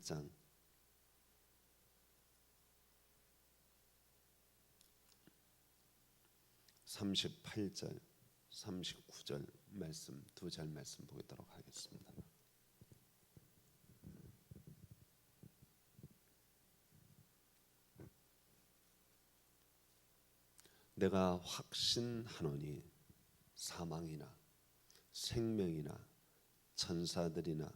38장 38절 39절 말씀, 두 절 말씀 보도록 하겠습니다. 내가 확신하노니 사망이나 생명이나 천사들이나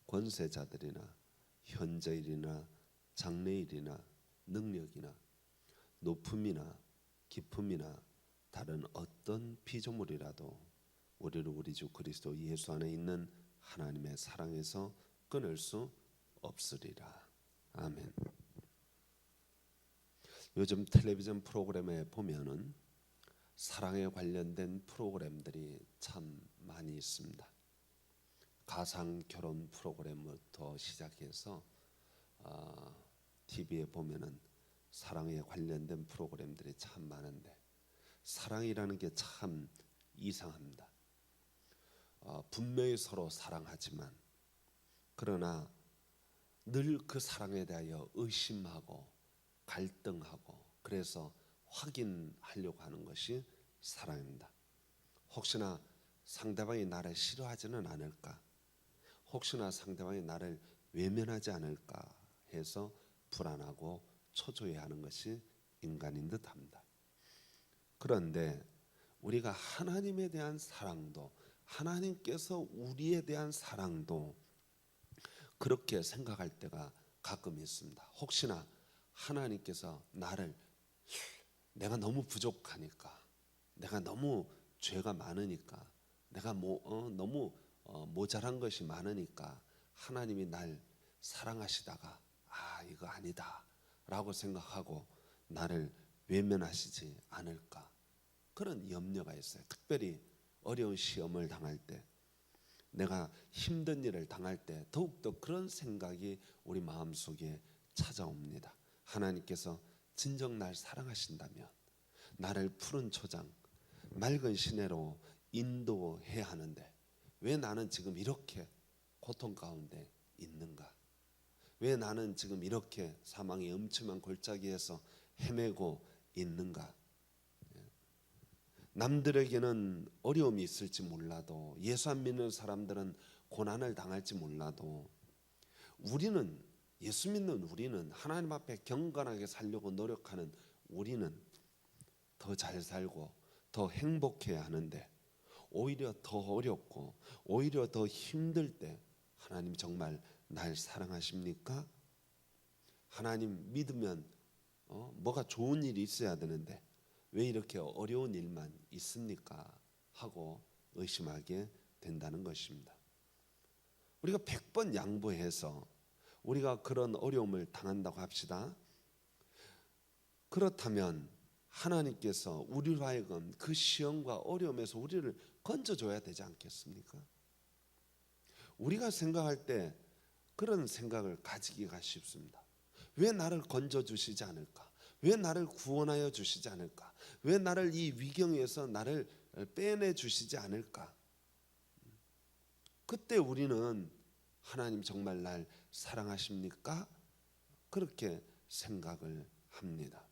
권세자들이나 현재일이나 장래일이나 능력이나 높음이나 깊음이나 다른 어떤 피조물이라도 우리를 우리 주 그리스도 예수 안에 있는 하나님의 사랑에서 끊을 수 없으리라. 아멘. 요즘 텔레비전 프로그램에 보면은 사랑에 관련된 프로그램들이 참 많이 있습니다. 가상 결혼 프로그램부터 시작해서 TV에 보면은 사랑에 관련된 프로그램들이 참 많은데, 사랑이라는 게 참 이상합니다. 분명히 서로 사랑하지만 그러나 늘 그 사랑에 대하여 의심하고 갈등하고 그래서 확인하려고 하는 것이 사랑입니다. 혹시나 상대방이 나를 싫어하지는 않을까, 혹시나 상대방이 나를 외면하지 않을까 해서 불안하고 초조해하는 것이 인간인 듯합니다. 그런데 우리가 하나님에 대한 사랑도, 하나님께서 우리에 대한 사랑도 그렇게 생각할 때가 가끔 있습니다. 혹시나 하나님께서 나를, 내가 너무 부족하니까, 내가 너무 죄가 많으니까, 내가 너무 모자란 것이 많으니까 하나님이 날 사랑하시다가 이거 아니다 라고 생각하고 나를 외면하시지 않을까, 그런 염려가 있어요. 특별히 어려운 시험을 당할 때, 내가 힘든 일을 당할 때 더욱더 그런 생각이 우리 마음속에 찾아옵니다. 하나님께서 진정 날 사랑하신다면 나를 푸른 초장, 맑은 시내로 인도해야 하는데 왜 나는 지금 이렇게 고통 가운데 있는가? 왜 나는 지금 이렇게 사망의 음침한 골짜기에서 헤매고 있는가? 남들에게는 어려움이 있을지 몰라도, 예수 안 믿는 사람들은 고난을 당할지 몰라도, 우리는, 예수 믿는 우리는, 하나님 앞에 경건하게 살려고 노력하는 우리는 더 잘 살고 더 행복해야 하는데, 오히려 더 어렵고 오히려 더 힘들 때 하나님 정말 날 사랑하십니까? 하나님 믿으면 뭐가 좋은 일이 있어야 되는데 왜 이렇게 어려운 일만 있습니까? 하고 의심하게 된다는 것입니다. 우리가 100번 양보해서 우리가 그런 어려움을 당한다고 합시다. 그렇다면 하나님께서 우리로 하여금 그 시험과 어려움에서 우리를 건져줘야 되지 않겠습니까? 우리가 생각할 때 그런 생각을 가지기가 쉽습니다. 왜 나를 건져주시지 않을까? 왜 나를 구원하여 주시지 않을까? 왜 나를 이 위경에서 나를 빼내 주시지 않을까? 그때 우리는 하나님 정말 날 사랑하십니까? 그렇게 생각을 합니다.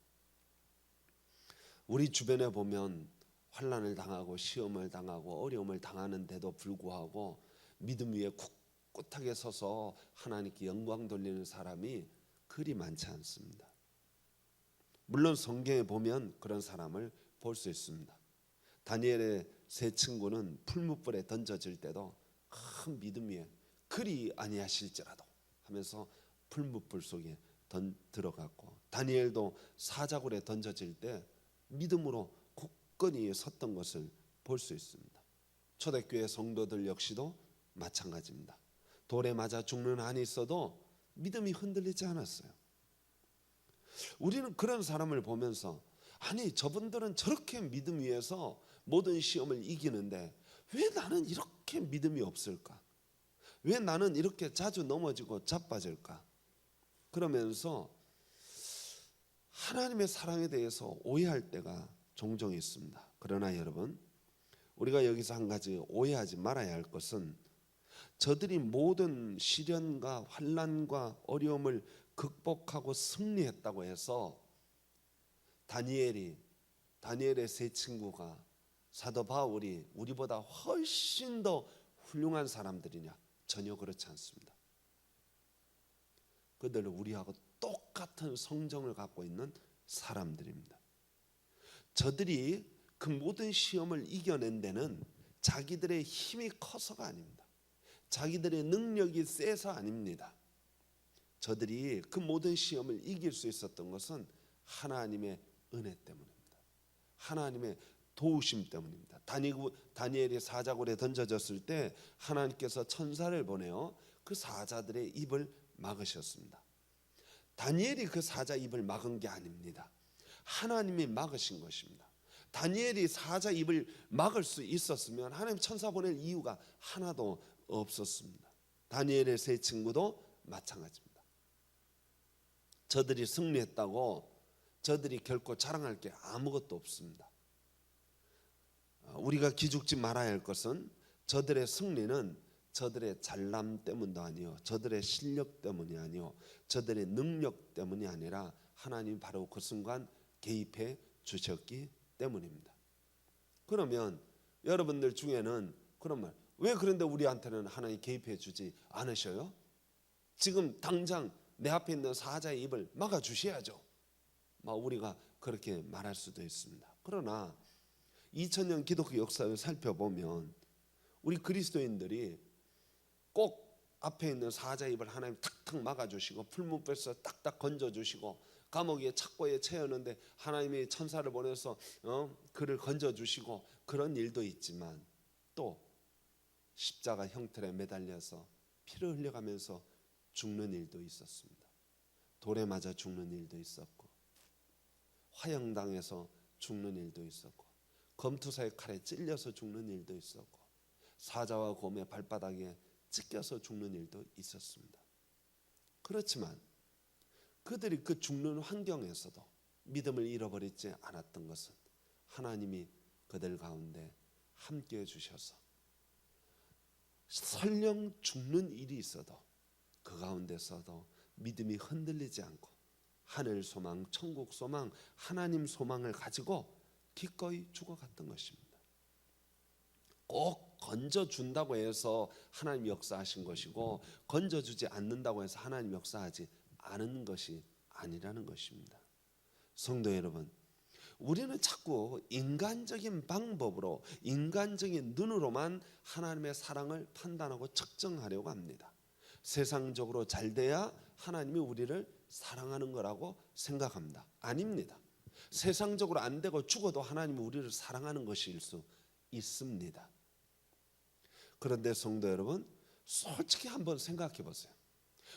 우리 주변에 보면 환난을 당하고 시험을 당하고 어려움을 당하는데도 불구하고 믿음 위에 꿋꿋하게 서서 하나님께 영광 돌리는 사람이 그리 많지 않습니다. 물론 성경에 보면 그런 사람을 볼 수 있습니다. 다니엘의 세 친구는 풀무불에 던져질 때도 큰 믿음 위에 그리 아니하실지라도 하면서 풀무불 속에 들어갔고, 다니엘도 사자굴에 던져질 때 믿음으로 굳건히 섰던 것을 볼 수 있습니다. 초대교회 성도들 역시도 마찬가지입니다. 돌에 맞아 죽는 한이 있어도 믿음이 흔들리지 않았어요. 우리는 그런 사람을 보면서, 아니 저분들은 저렇게 믿음 위에서 모든 시험을 이기는데 왜 나는 이렇게 믿음이 없을까? 왜 나는 이렇게 자주 넘어지고 자빠질까? 그러면서 하나님의 사랑에 대해서 오해할 때가 종종 있습니다. 그러나 여러분, 우리가 여기서 한 가지 오해하지 말아야 할 것은, 저들이 모든 시련과 환난과 어려움을 극복하고 승리했다고 해서 다니엘의 세 친구가 사도 바울이 우리보다 훨씬 더 훌륭한 사람들이냐? 전혀 그렇지 않습니다. 그들은 우리하고 똑같은 성정을 갖고 있는 사람들입니다. 저들이 그 모든 시험을 이겨낸 데는 자기들의 힘이 커서가 아닙니다. 자기들의 능력이 세서 아닙니다. 저들이 그 모든 시험을 이길 수 있었던 것은 하나님의 은혜 때문입니다. 하나님의 도우심 때문입니다. 다니엘이 사자굴에 던져졌을 때 하나님께서 천사를 보내어 그 사자들의 입을 막으셨습니다. 다니엘이 그 사자 입을 막은 게 아닙니다. 하나님이 막으신 것입니다. 다니엘이 사자 입을 막을 수 있었으면 하나님 천사 보낼 이유가 하나도 없었습니다. 다니엘의 세 친구도 마찬가지입니다. 저들이 승리했다고 저들이 결코 자랑할 게 아무것도 없습니다. 우리가 기죽지 말아야 할 것은 저들의 승리는 저들의 잘남 때문도 아니요, 저들의 실력 때문이 아니요, 저들의 능력 때문이 아니라 하나님이 바로 그 순간 개입해 주셨기 때문입니다. 그러면 여러분들 중에는 그런 말, 왜 그런데 우리한테는 하나님 개입해 주지 않으셔요? 지금 당장 내 앞에 있는 사자의 입을 막아 주셔야죠. 우리가 그렇게 말할 수도 있습니다. 그러나 2000년 기독교 역사를 살펴보면 우리 그리스도인들이 꼭 앞에 있는 사자의 입을 하나님 탁탁 막아주시고 풀무불에서 딱딱 건져주시고 감옥에 착고에 채였는데 하나님이 천사를 보내서 그를 건져주시고 그런 일도 있지만 또 십자가 형틀에 매달려서 피를 흘려가면서 죽는 일도 있었습니다. 돌에 맞아 죽는 일도 있었고 화형당해서 죽는 일도 있었고 검투사의 칼에 찔려서 죽는 일도 있었고 사자와 곰의 발바닥에 찢겨서 죽는 일도 있었습니다. 그렇지만 그들이 그 죽는 환경에서도 믿음을 잃어버리지 않았던 것은 하나님이 그들 가운데 함께해 주셔서 설령 죽는 일이 있어도 그 가운데서도 믿음이 흔들리지 않고 하늘 소망, 천국 소망, 하나님 소망을 가지고 기꺼이 죽어갔던 것입니다. 꼭 건져준다고 해서 하나님 역사하신 것이고 건져주지 않는다고 해서 하나님 역사하지 않은 것이 아니라는 것입니다. 성도 여러분, 우리는 자꾸 인간적인 방법으로 인간적인 눈으로만 하나님의 사랑을 판단하고 측정하려고 합니다. 세상적으로 잘 돼야 하나님이 우리를 사랑하는 거라고 생각합니다. 아닙니다. 세상적으로 안 되고 죽어도 하나님이 우리를 사랑하는 것일 수 있습니다. 그런데 성도 여러분, 솔직히 한번 생각해 보세요.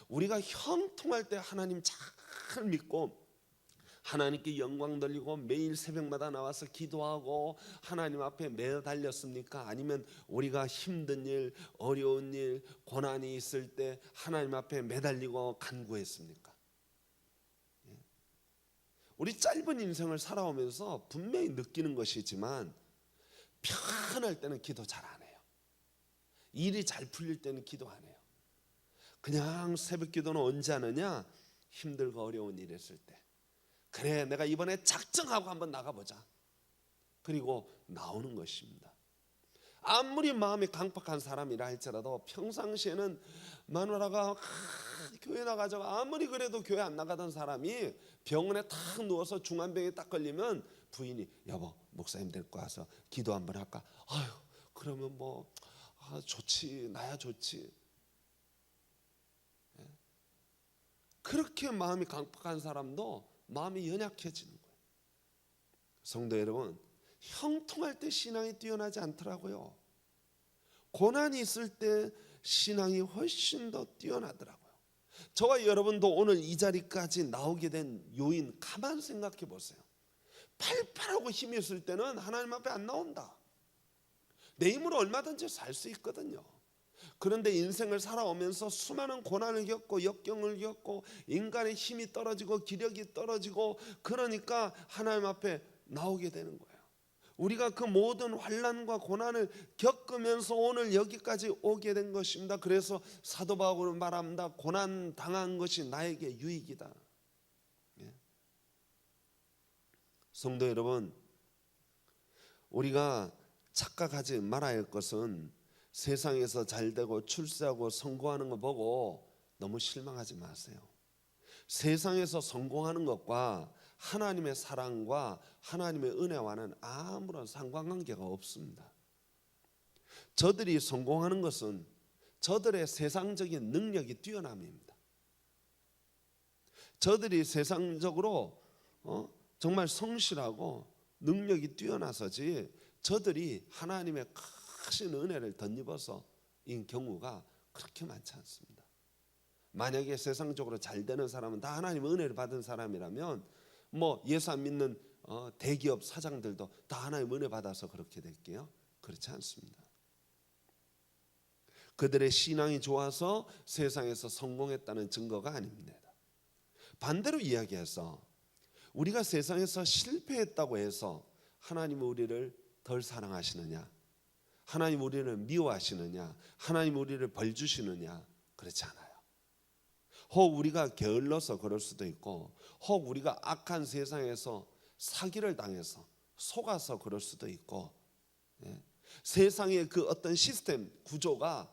우리가 형통할 때 하나님 잘 믿고 하나님께 영광 돌리고 매일 새벽마다 나와서 기도하고 하나님 앞에 매달렸습니까? 아니면 우리가 힘든 일, 어려운 일, 고난이 있을 때 하나님 앞에 매달리고 간구했습니까? 우리 짧은 인생을 살아오면서 분명히 느끼는 것이지만 편할 때는 기도 잘 안 해요. 일이 잘 풀릴 때는 기도 안 해요. 그냥 새벽 기도는 언제 하느냐? 힘들고 어려운 일 했을 때. 그래, 내가 이번에 작정하고 한번 나가보자. 그리고 나오는 것입니다. 아무리 마음이 강팍한 사람이라 할지라도 평상시에는 마누라가 교회 나가자고 아무리 그래도 교회 안 나가던 사람이 병원에 탁 누워서 중환병에 딱 걸리면 부인이 여보 목사님 데리고 와서 기도 한번 할까? 아유 그러면 좋지, 나야 좋지. 그렇게 마음이 강팍한 사람도 마음이 연약해지는 거예요. 성도 여러분, 형통할 때 신앙이 뛰어나지 않더라고요. 고난이 있을 때 신앙이 훨씬 더 뛰어나더라고요. 저와 여러분도 오늘 이 자리까지 나오게 된 요인 가만 생각해 보세요. 팔팔하고 힘이 있을 때는 하나님 앞에 안 나온다. 내 힘으로 얼마든지 살 수 있거든요. 그런데 인생을 살아오면서 수많은 고난을 겪고 역경을 겪고 인간의 힘이 떨어지고 기력이 떨어지고 그러니까 하나님 앞에 나오게 되는 거예요. 우리가 그 모든 환난과 고난을 겪으면서 오늘 여기까지 오게 된 것입니다. 그래서 사도 바울은 말합니다. 고난 당한 것이 나에게 유익이다. 예. 성도 여러분, 우리가 착각하지 말아야 할 것은 세상에서 잘되고 출세하고 성공하는 거 보고 너무 실망하지 마세요. 세상에서 성공하는 것과 하나님의 사랑과 하나님의 은혜와는 아무런 상관관계가 없습니다. 저들이 성공하는 것은 저들의 세상적인 능력이 뛰어남입니다. 저들이 세상적으로 정말 성실하고 능력이 뛰어나서지 저들이 하나님의 크신 은혜를 덧입어서인 경우가 그렇게 많지 않습니다. 만약에 세상적으로 잘 되는 사람은 다 하나님의 은혜를 받은 사람이라면 예수 안 믿는 대기업 사장들도 다 하나님의 은혜 받아서 그렇게 될게요? 그렇지 않습니다. 그들의 신앙이 좋아서 세상에서 성공했다는 증거가 아닙니다. 반대로 이야기해서 우리가 세상에서 실패했다고 해서 하나님은 우리를 덜 사랑하시느냐, 하나님 우리를 미워하시느냐, 하나님 우리를 벌 주시느냐, 그렇지 않아요. 혹 우리가 게을러서 그럴 수도 있고, 혹 우리가 악한 세상에서 사기를 당해서 속아서 그럴 수도 있고, 세상의 그 어떤 시스템 구조가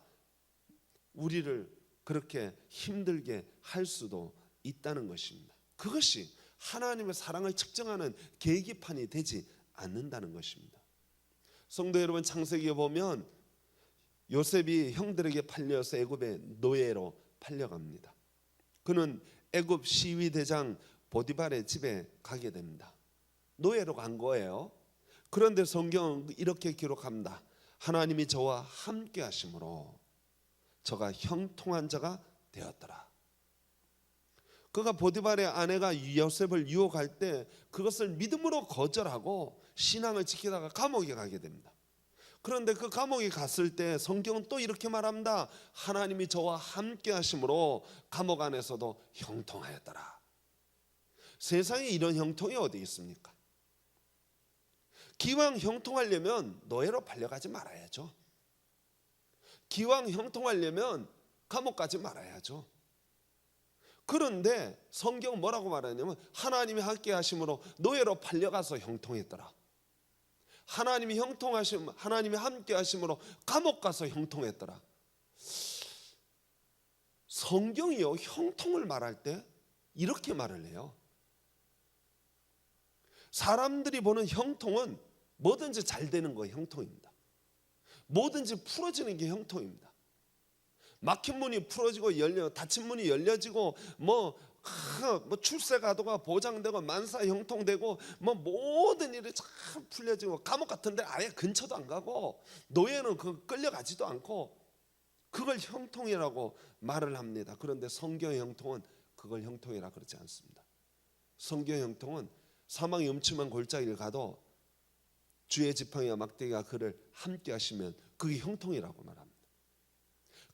우리를 그렇게 힘들게 할 수도 있다는 것입니다. 그것이 하나님의 사랑을 측정하는 계기판이 되지 않는다는 것입니다. 성도 여러분, 창세기에 보면 요셉이 형들에게 팔려서 애굽의 노예로 팔려갑니다. 그는 애굽 시위대장 보디발의 집에 가게 됩니다. 노예로 간 거예요. 그런데 성경은 이렇게 기록합니다. 하나님이 저와 함께 하심으로 저가 형통한 자가 되었더라. 그가 보디발의 아내가 요셉을 유혹할 때 그것을 믿음으로 거절하고 신앙을 지키다가 감옥에 가게 됩니다. 그런데 그 감옥에 갔을 때 성경은 또 이렇게 말합니다. 하나님이 저와 함께 하심으로 감옥 안에서도 형통하였더라. 세상에 이런 형통이 어디 있습니까? 기왕 형통하려면 노예로 팔려가지 말아야죠. 기왕 형통하려면 감옥 가지 말아야죠. 그런데 성경은 뭐라고 말하냐면 하나님이 함께 하심으로 노예로 팔려가서 형통했더라. 하나님이 함께 하심으로 감옥 가서 형통했더라. 성경이요, 형통을 말할 때 이렇게 말을 해요. 사람들이 보는 형통은 뭐든지 잘 되는 거 형통입니다. 뭐든지 풀어지는 게 형통입니다. 막힌 문이 풀어지고 닫힌 문이 열려지고 출세가도가 보장되고 만사 형통되고 모든 일이 잘 풀려지고 감옥 같은데 아예 근처도 안 가고 노예는 끌려가지도 않고 그걸 형통이라고 말을 합니다. 그런데 성경의 형통은 그걸 형통이라 그러지 않습니다. 성경의 형통은 사망의 음침한 골짜기를 가도 주의 지팡이와 막대기가 그를 함께 하시면 그게 형통이라고 말합니다.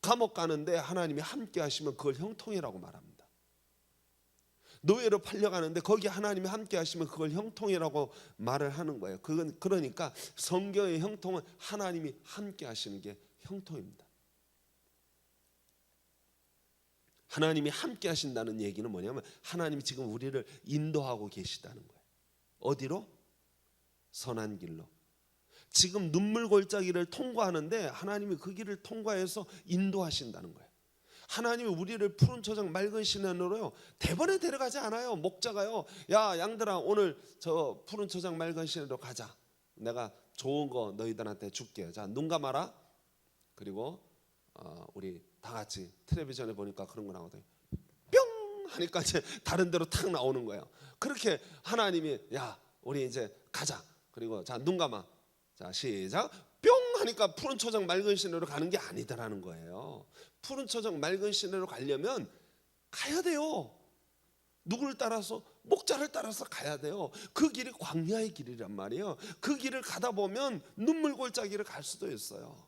감옥 가는데 하나님이 함께 하시면 그걸 형통이라고 말합니다. 노예로 팔려가는데 거기 하나님이 함께 하시면 그걸 형통이라고 말을 하는 거예요. 그러니까 성경의 형통은 하나님이 함께 하시는 게 형통입니다. 하나님이 함께 하신다는 얘기는 뭐냐면 하나님이 지금 우리를 인도하고 계시다는 거예요. 어디로? 선한 길로. 지금 눈물 골짜기를 통과하는데 하나님이 그 길을 통과해서 인도하신다는 거예요. 하나님이 우리를 푸른 초장 맑은 시내로요 대번에 데려가지 않아요. 목자가요, 야 양들아 오늘 저 푸른 초장 맑은 시내로 가자. 내가 좋은 거 너희들한테 줄게. 자 눈 감아라. 그리고 우리 다 같이 텔레비전에 보니까 그런 거 나오더니 뿅 하니까 이제 다른 데로 탁 나오는 거예요. 그렇게 하나님이 야 우리 이제 가자. 그리고 자 눈 감아. 자 시작. 뿅 하니까 푸른 초장 맑은 시내로 가는 게 아니다라는 거예요. 푸른 초장 맑은 시내로 가려면 가야 돼요. 누구를 따라서? 목자를 따라서 가야 돼요. 그 길이 광야의 길이란 말이에요. 그 길을 가다 보면 눈물 골짜기를 갈 수도 있어요.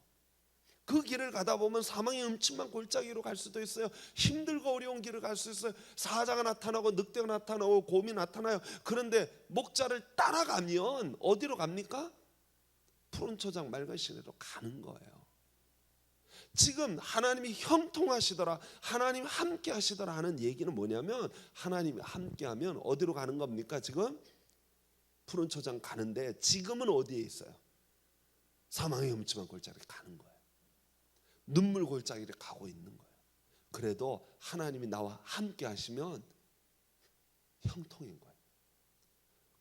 그 길을 가다 보면 사망의 음침한 골짜기로 갈 수도 있어요. 힘들고 어려운 길을 갈 수 있어요. 사자가 나타나고 늑대가 나타나고 곰이 나타나요. 그런데 목자를 따라가면 어디로 갑니까? 푸른 초장 맑은 시내로 가는 거예요. 지금 하나님이 형통하시더라, 하나님이 함께 하시더라 하는 얘기는 뭐냐면, 하나님이 함께하면 어디로 가는 겁니까? 지금 푸른 초장 가는데 지금은 어디에 있어요? 사망의 음침한 골짜기를 가는 거예요. 눈물 골짜기를 가고 있는 거예요. 그래도 하나님이 나와 함께 하시면 형통인 거예요.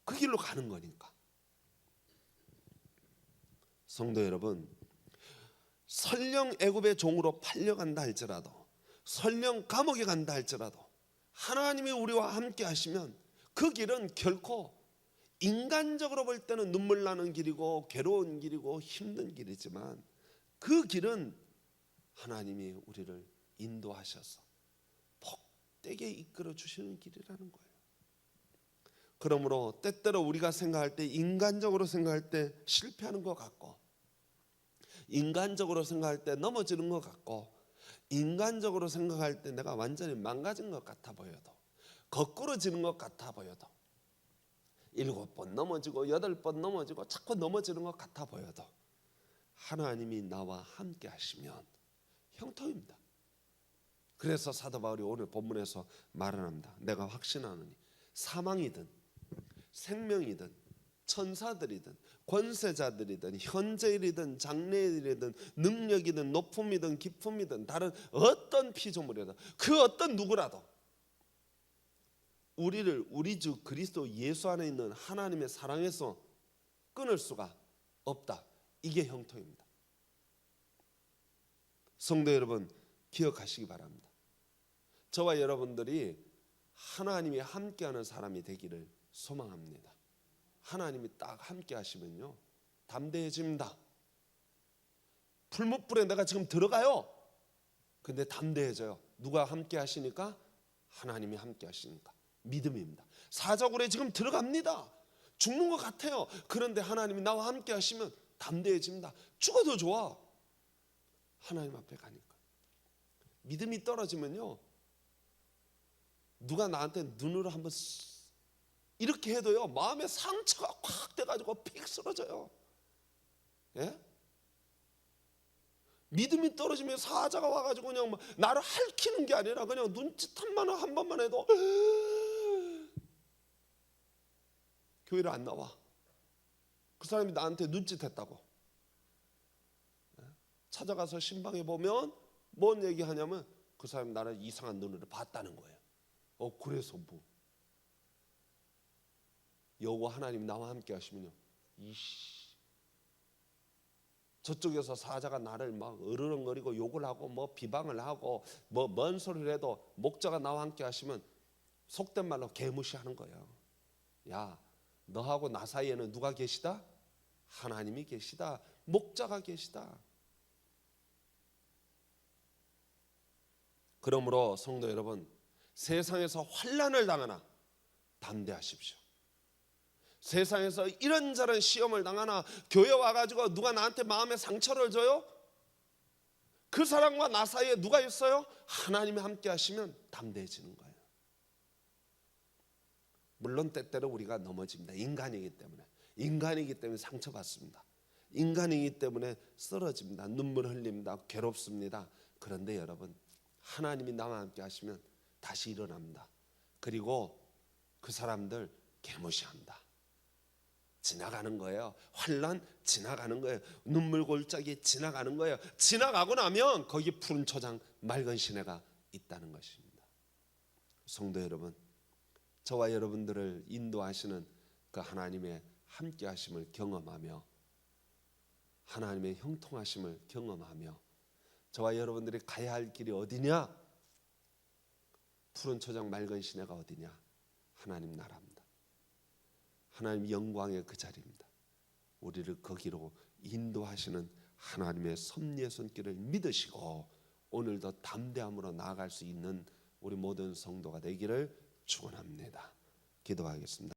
그 길로 가는 거니까. 성도 여러분, 설령 애굽의 종으로 팔려간다 할지라도, 설령 감옥에 간다 할지라도 하나님이 우리와 함께 하시면 그 길은 결코 인간적으로 볼 때는 눈물 나는 길이고 괴로운 길이고 힘든 길이지만 그 길은 하나님이 우리를 인도하셔서 복되게 이끌어 주시는 길이라는 거예요. 그러므로 때때로 우리가 생각할 때, 인간적으로 생각할 때 실패하는 것 같고, 인간적으로 생각할 때 넘어지는 것 같고, 인간적으로 생각할 때 내가 완전히 망가진 것 같아 보여도, 거꾸러지는 것 같아 보여도, 7번 넘어지고 8번 넘어지고 자꾸 넘어지는 것 같아 보여도 하나님이 나와 함께 하시면 형통입니다. 그래서 사도 바울이 오늘 본문에서 말을 합니다. 내가 확신하노니 사망이든 생명이든 천사들이든 권세자들이든 현재일이든 장래일이든 능력이든 높음이든 깊음이든 다른 어떤 피조물이라도 그 어떤 누구라도 우리를 우리 주 그리스도 예수 안에 있는 하나님의 사랑에서 끊을 수가 없다. 이게 형통입니다. 성도 여러분, 기억하시기 바랍니다. 저와 여러분들이 하나님이 함께하는 사람이 되기를 소망합니다. 하나님이 딱 함께 하시면요, 담대해집니다. 풀무불에 내가 지금 들어가요. 근데 담대해져요. 누가 함께 하시니까? 하나님이 함께 하시니까. 믿음입니다. 사자굴에 지금 들어갑니다. 죽는 것 같아요. 그런데 하나님이 나와 함께 하시면 담대해집니다. 죽어도 좋아. 하나님 앞에 가니까. 믿음이 떨어지면요, 누가 나한테 눈으로 한번 이렇게 해도요, 마음에 상처가 확 돼가지고 픽 쓰러져요. 예? 믿음이 떨어지면 사자가 와가지고 그냥 나를 핥히는 게 아니라 그냥 눈짓한만 한 번만 해도 교회를 안 나와. 그 사람이 나한테 눈짓했다고. 찾아가서 신방에 보면 뭔 얘기하냐면 그 사람이 나를 이상한 눈으로 봤다는 거예요. 그래서 뭐. 여호와 하나님 나와 함께 하시면요, 저쪽에서 사자가 나를 막 으르렁거리고 욕을 하고 뭐 비방을 하고 뭐 뭔 소리를 해도 목자가 나와 함께 하시면 속된 말로 개무시하는 거예요. 야, 너하고 나 사이에는 누가 계시다? 하나님이 계시다. 목자가 계시다. 그러므로 성도 여러분, 세상에서 환난을 당하나 담대하십시오. 세상에서 이런저런 시험을 당하나 교회 와가지고 누가 나한테 마음에 상처를 줘요? 그 사람과 나 사이에 누가 있어요? 하나님이 함께 하시면 담대해지는 거예요. 물론 때때로 우리가 넘어집니다. 인간이기 때문에 상처받습니다. 인간이기 때문에 쓰러집니다. 눈물 흘립니다. 괴롭습니다. 그런데 여러분, 하나님이 나와 함께 하시면 다시 일어납니다. 그리고 그 사람들 개무시한다. 지나가는 거예요. 환난 지나가는 거예요. 눈물 골짜기 지나가는 거예요. 지나가고 나면 거기 푸른 초장 맑은 시내가 있다는 것입니다. 성도 여러분, 저와 여러분들을 인도하시는 그 하나님의 함께 하심을 경험하며 하나님의 형통하심을 경험하며 저와 여러분들이 가야 할 길이 어디냐? 푸른 초장 맑은 시내가 어디냐? 하나님 나라입니다. 하나님 영광의 그 자리입니다. 우리를 거기로 인도하시는 하나님의 섭리의 손길을 믿으시고 오늘도 담대함으로 나아갈 수 있는 우리 모든 성도가 되기를 축원합니다. 기도하겠습니다.